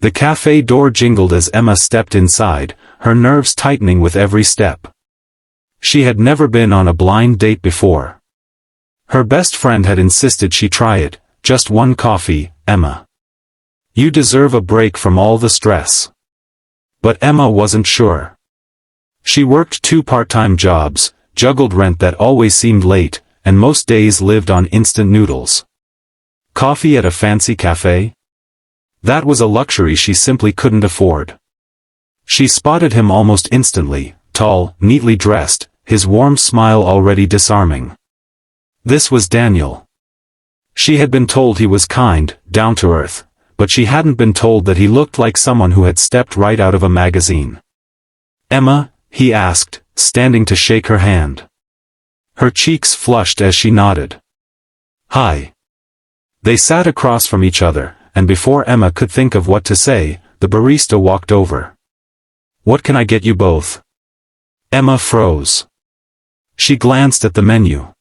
The cafe door jingled as Emma stepped inside, her nerves tightening with every step. She had never been on a blind date before. Her best friend had insisted she try it. Just one coffee, Emma. You deserve a break from all the stress. But Emma wasn't sure. She worked 2 part-time jobs, juggled rent that always seemed late, and most days lived on instant noodles. Coffee at a fancy cafe? That was a luxury she simply couldn't afford. She spotted him almost instantly, tall, neatly dressed, his warm smile already disarming. This was Daniel. She had been told he was kind, down-to-earth, but she hadn't been told that he looked like someone who had stepped right out of a magazine. "Emma?" he asked, standing to shake her hand. Her cheeks flushed as she nodded. "Hi." They sat across from each other, and before Emma could think of what to say, the barista walked over. "What can I get you both?" Emma froze. She glanced at the menu.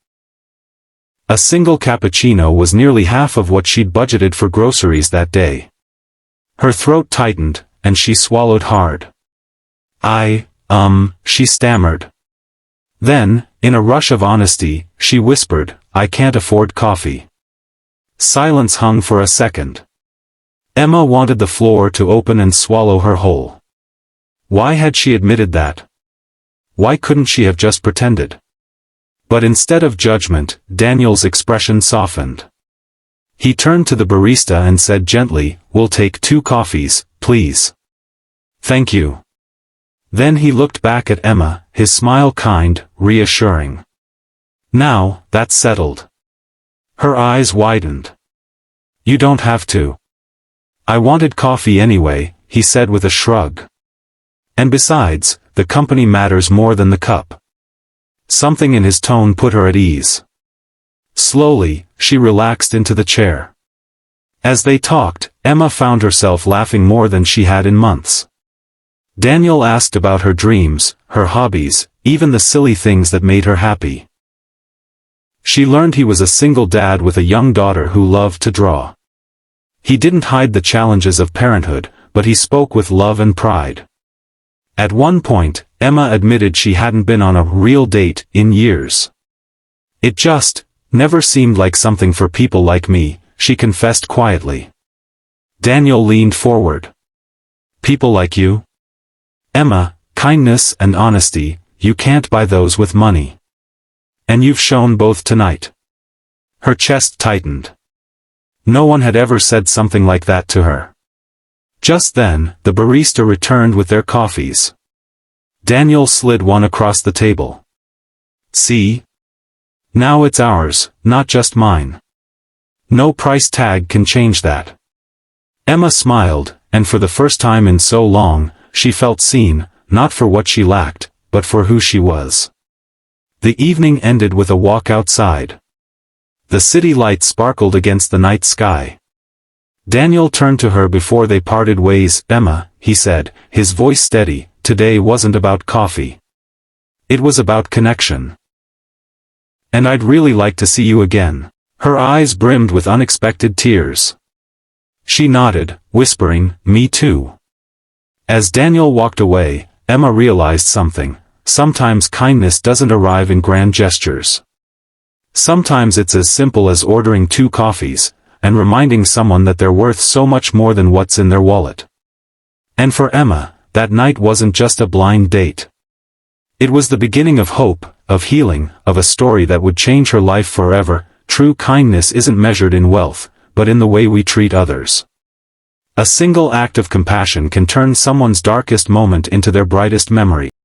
A single cappuccino was nearly half of what she'd budgeted for groceries that day. Her throat tightened, and she swallowed hard. She stammered. Then, in a rush of honesty, she whispered, "I can't afford coffee." Silence hung for a second. Emma wanted the floor to open and swallow her whole. Why had she admitted that? Why couldn't she have just pretended? But instead of judgment, Daniel's expression softened. He turned to the barista and said gently, "We'll take 2 coffees, please." "Thank you." Then he looked back at Emma, his smile kind, reassuring. "Now, that's settled." Her eyes widened. "You don't have to." "I wanted coffee anyway," he said with a shrug. "And besides, the company matters more than the cup." Something in his tone put her at ease. Slowly, she relaxed into the chair. As they talked, Emma found herself laughing more than she had in months. Daniel asked about her dreams, her hobbies, even the silly things that made her happy. She learned he was a single dad with a young daughter who loved to draw. He didn't hide the challenges of parenthood, but he spoke with love and pride. At one point, Emma admitted she hadn't been on a real date in years. "It just never seemed like something for people like me," she confessed quietly. Daniel leaned forward. "People like you?" "Emma, kindness and honesty, you can't buy those with money. And you've shown both tonight." Her chest tightened. No one had ever said something like that to her. Just then, the barista returned with their coffees. Daniel slid one across the table. "See? Now it's ours, not just mine. No price tag can change that." Emma smiled, and for the first time in so long, she felt seen, not for what she lacked, but for who she was. The evening ended with a walk outside. The city lights sparkled against the night sky. Daniel turned to her before they parted ways. "Emma," he said, his voice steady, "today wasn't about coffee. It was about connection. And I'd really like to see you again." Her eyes brimmed with unexpected tears. She nodded, whispering, "Me too." As Daniel walked away, Emma realized something. Sometimes kindness doesn't arrive in grand gestures. Sometimes it's as simple as ordering 2 coffees, and reminding someone that they're worth so much more than what's in their wallet. And for Emma, that night wasn't just a blind date. It was the beginning of hope, of healing, of a story that would change her life forever. True kindness isn't measured in wealth, but in the way we treat others. A single act of compassion can turn someone's darkest moment into their brightest memory.